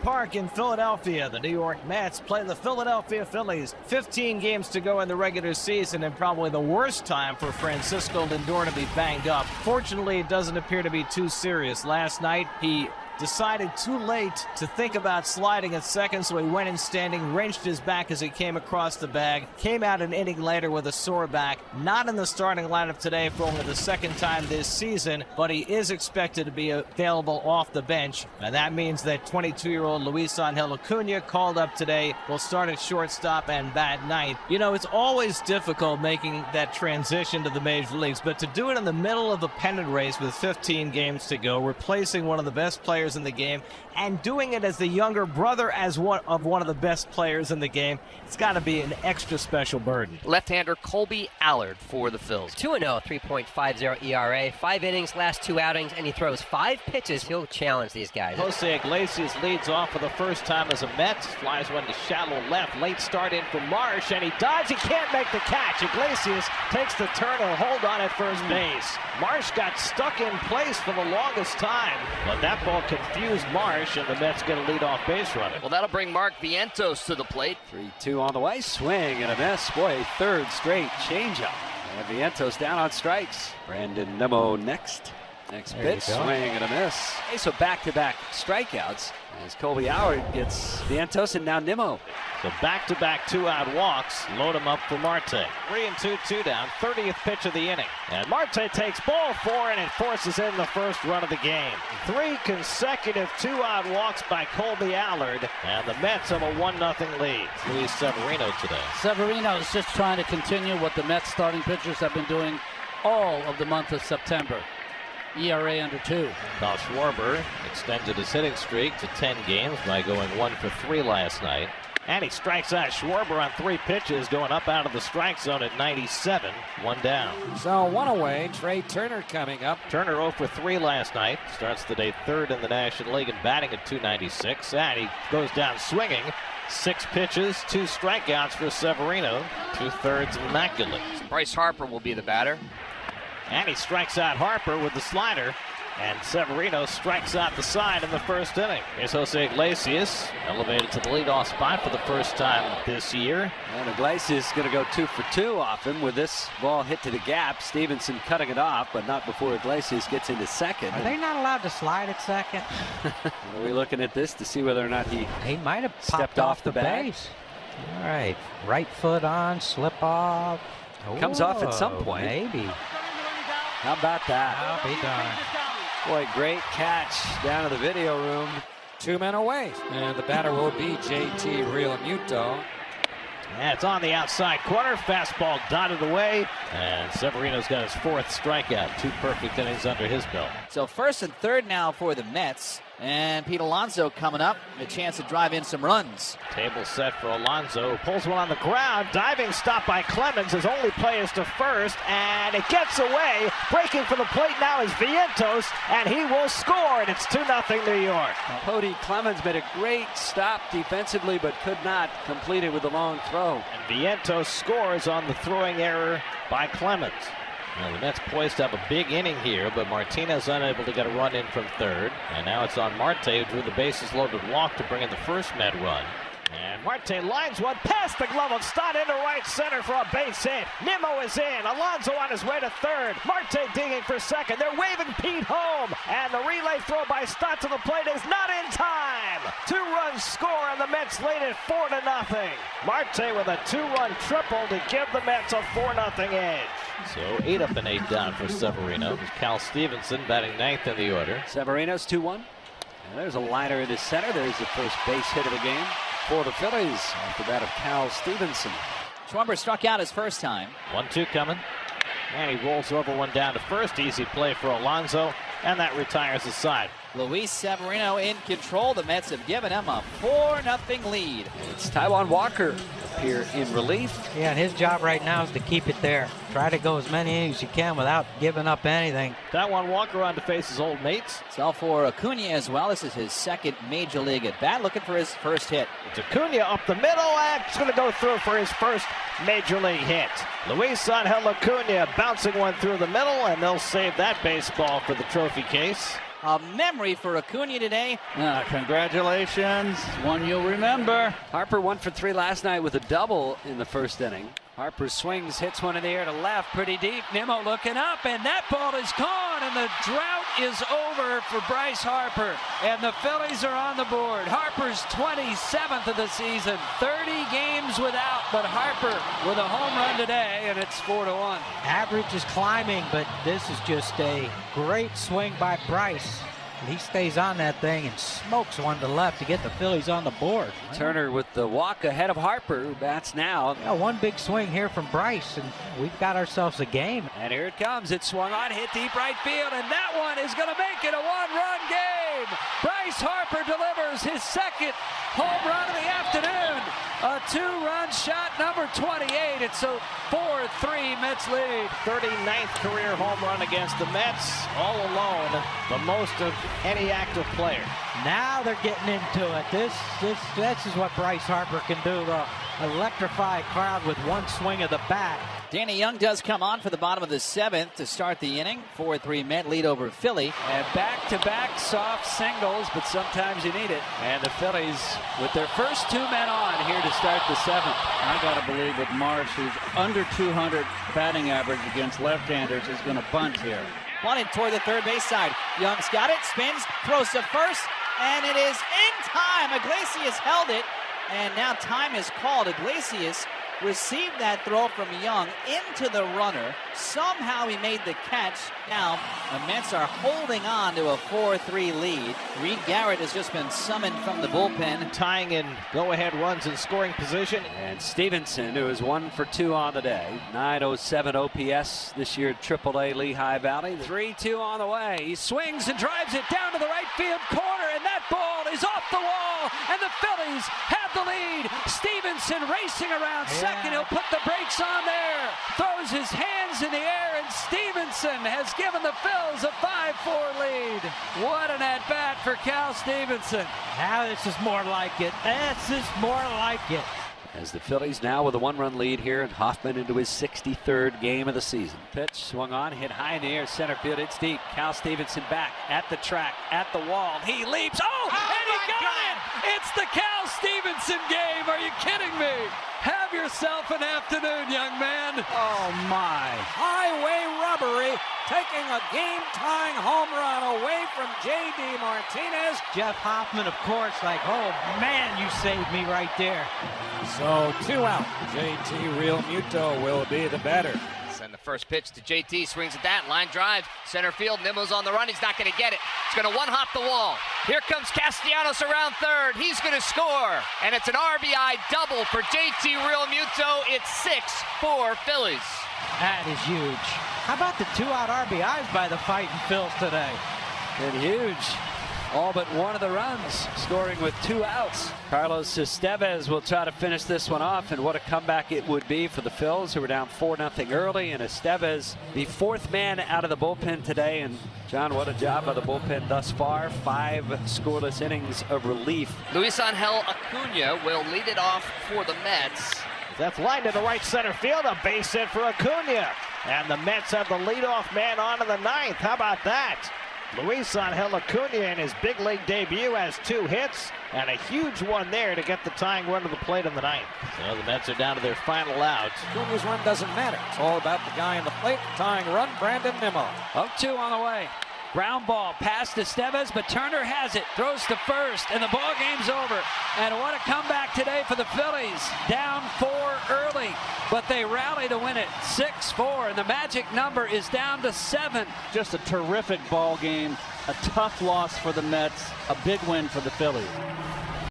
Park in Philadelphia. The New York Mets play the Philadelphia Phillies. 15 games to go in the regular season, and probably the worst time for Francisco Lindor to be banged up. Fortunately, it doesn't appear to be too serious. Last night, he decided too late to think about sliding at second, so he went in standing, wrenched his back as he came across the bag, came out an inning later with a sore back. Not in the starting lineup today for only the second time this season, but he is expected to be available off the bench, and that means that 22-year-old Luis Angel Acuna, called up today, will start at shortstop and bat ninth. You know, it's always difficult making that transition to the major leagues, but to do it in the middle of a pennant race with 15 games to go, replacing one of the best players in the game, and doing it as the younger brother as one of the best players in the game, it's got to be an extra special burden. Left-hander Colby Allard for the Phils. 2-0, 3.50 ERA, 5 innings, last 2 outings, and he throws 5 pitches. He'll challenge these guys. Jose Iglesias leads off for the first time as a Met. Flies one to shallow left. Late start in for Marsh, and he dives. He can't make the catch. Iglesias takes the turn and hold on at first base. Marsh got stuck in place for the longest time, but that ball confused Marsh, and the Mets get a leadoff base runner. Well, that'll bring Mark Vientos to the plate. 3-2 on the way. Swing and a miss. Boy, third straight changeup. And Vientos down on strikes. Brandon Nimmo next. Next pitch, swing and a miss. Okay, so back-to-back strikeouts as Colby Allard gets Vientos and now Nimmo. So back-to-back 2-out walks load him up for Marte. 3-2 down, 30th pitch of the inning. And Marte takes ball 4, and it forces in the first run of the game. 3 consecutive 2-out walks by Colby Allard, and the Mets have a 1-0 lead. Luis Severino today. Severino is just trying to continue what the Mets starting pitchers have been doing all of the month of September. ERA under 2. Kyle Schwarber extended his hitting streak to 10 games by going 1 for 3 last night. And he strikes out Schwarber on 3 pitches, going up out of the strike zone at 97. 1 down. So 1 away. Trey Turner coming up. Turner 0 for 3 last night. Starts the day 3rd in the National League and batting at .296. And he goes down swinging. 6 pitches, 2 strikeouts for Severino. 2/3 immaculate. Bryce Harper will be the batter. And he strikes out Harper with the slider. And Severino strikes out the side in the first inning. Here's Jose Iglesias, elevated to the leadoff spot for the first time this year. And Iglesias is going to go 2 for 2 off him with this ball hit to the gap. Stevenson cutting it off, but not before Iglesias gets into second. Are they not allowed to slide at second? Are we looking at this to see whether or not he might have stepped popped off the base. All right, right foot on, slip off. Comes off at some point. Maybe. How about that? I'll be darned. Boy, great catch down to the video room. 2 men away. And the batter will be JT Realmuto. And it's on the outside corner. Fastball dotted away. And Severino's got his 4th strikeout. 2 perfect innings under his belt. So 1st and 3rd now for the Mets. And Pete Alonso coming up. A chance to drive in some runs. Table set for Alonso. Pulls one on the ground. Diving stop by Clemens. His only play is to first. And it gets away. Breaking for the plate now is Vientos. And he will score. And it's 2-0 New York. Cody Clemens made a great stop defensively, but could not complete it with a long throw. And Vientos scores on the throwing error by Clemens. Well, the Mets poised to have a big inning here, but Martinez unable to get a run in from 3rd. And now it's on Marte, who drew the bases loaded walk to bring in the first Met run. And Marte lines one past the glove of Stott into right center for a base hit. Nimmo is in. Alonso on his way to 3rd. Marte digging for 2nd. They're waving Pete home. And the relay throw by Stott to the plate is not in time. 2-run score, and the Mets lead it 4-0. Marte with a 2-run triple to give the Mets a 4-0 edge. So 8 up and 8 down for Severino. Cal Stevenson batting 9th in the order. Severino's 2-1. And there's a liner in his center. There's the first base hit of the game for the Phillies off the bat of Cal Stevenson. Schwarber struck out his first time. 1-2 coming. And he rolls over one down to first. Easy play for Alonso. And that retires his side. Luis Severino in control. The Mets have given him a 4-0 lead. It's Taijuan Walker here in relief. Yeah, and his job right now is to keep it there. Try to go as many innings as you can without giving up anything. Taijuan Walker on to face his old mates. It's all for Acuna as well. This is his 2nd major league at bat, looking for his first hit. It's Acuna up the middle, and it's going to go through for his first major league hit. Luis Angel Acuna bouncing one through the middle, and they'll save that baseball for the trophy case. a memory for Acuna today. Congratulations. One you'll remember. Harper 1 for 3 last night with a double in the first inning. Harper swings, hits one in the air to left, pretty deep. Nimmo looking up, and that ball is gone, and the drought is over for Bryce Harper. And the Phillies are on the board. Harper's 27th of the season, 30 games without, but Harper with a home run today, and it's 4-1. Average is climbing, but this is just a great swing by Bryce. He stays on that thing and smokes one to left to get the Phillies on the board. Turner with the walk ahead of Harper, who bats now. Yeah, one big swing here from Bryce, and we've got ourselves a game. And here it comes. It swung on, hit deep right field, and that one is going to make it a one-run game. Bryce Harper delivers his second home run of the afternoon. A two-run shot, number 28. It's a 4-3 Mets lead. 39th career home run against the Mets, all alone, the most of any active player. Now they're getting into it. This is what Bryce Harper can do, to electrify a crowd with one swing of the bat. Danny Young does come on for the bottom of the 7th to start the inning. 4-3 Met lead over Philly. And back-to-back soft singles, but sometimes you need it. And the Phillies with their first 2 men on here to start the 7th. I got to believe with Marsh, who's under 200 batting average against left-handers, is going to bunt here. Bunted toward the third base side. Young's got it, spins, throws to first, and it is in time. Iglesias held it, and now time is called. Iglesias received that throw from Young into the runner. Somehow he made the catch. Now the Mets are holding on to a 4-3 lead. Reed Garrett has just been summoned from the bullpen. Tying in go-ahead runs in scoring position. And Stevenson, who is 1 for 2 on the day. 907 OPS this year at AAA Lehigh Valley. 3-2 on the way. He swings and drives it down to the right field corner, and that ball is off the wall, and the Phillies have the lead. Stevenson racing around second. He'll put the brakes on there. Throws his hands in the air, and Stevenson has given the Phils a 5-4 lead. What an at-bat for Cal Stevenson. Now this is more like it. This is more like it. As the Phillies now with a 1-run lead here, and Hoffman into his 63rd game of the season. Pitch swung on, hit high in the air, center field, it's deep. Cal Stevenson back at the track, at the wall. He leaps. And he got it! It's the Cal Stevenson game. Are you kidding me? Have yourself an afternoon, young man. Oh, my. Highway robbery, taking a game-tying home run away from J.D. Martinez. Jeff Hoffman, of course, like, oh, man, you saved me right there. So 2 out. J.T. Real Muto will be the batter. Send the first pitch to JT, swings at that, line drive, center field, Nimmo's on the run, he's not going to get it. It's going to one-hop the wall. Here comes Castellanos around third, he's going to score, and it's an RBI double for JT Real Muto. It's 6-4 Phillies. That is huge. How about the 2-out RBIs by the Fighting Phils today? And huge. All but one of the runs, scoring with 2 outs. Carlos Estevez will try to finish this one off, and what a comeback it would be for the Phils, who were down 4-0 early. And Estevez, the 4th man out of the bullpen today. And John, what a job by the bullpen thus far. 5 scoreless innings of relief. Luis Angel Acuna will lead it off for the Mets. That's lined to the right center field, a base hit for Acuna. And the Mets have the leadoff man on to the 9th. How about that? Luis Angel Acuna in his big league debut has 2 hits and a huge one there to get the tying run to the plate in the 9th. So the Mets are down to their final out. Acuna's run doesn't matter. It's all about the guy in the plate, tying run, Brandon Nimmo. 0-2 on the way. Ground ball past Estevez, but Turner has it. Throws to first, and the ball game's over. And what a comeback today for the Phillies. Down 4 early, but they rally to win it 6-4, and the magic number is down to 7. Just a terrific ball game. A tough loss for the Mets. A big win for the Phillies.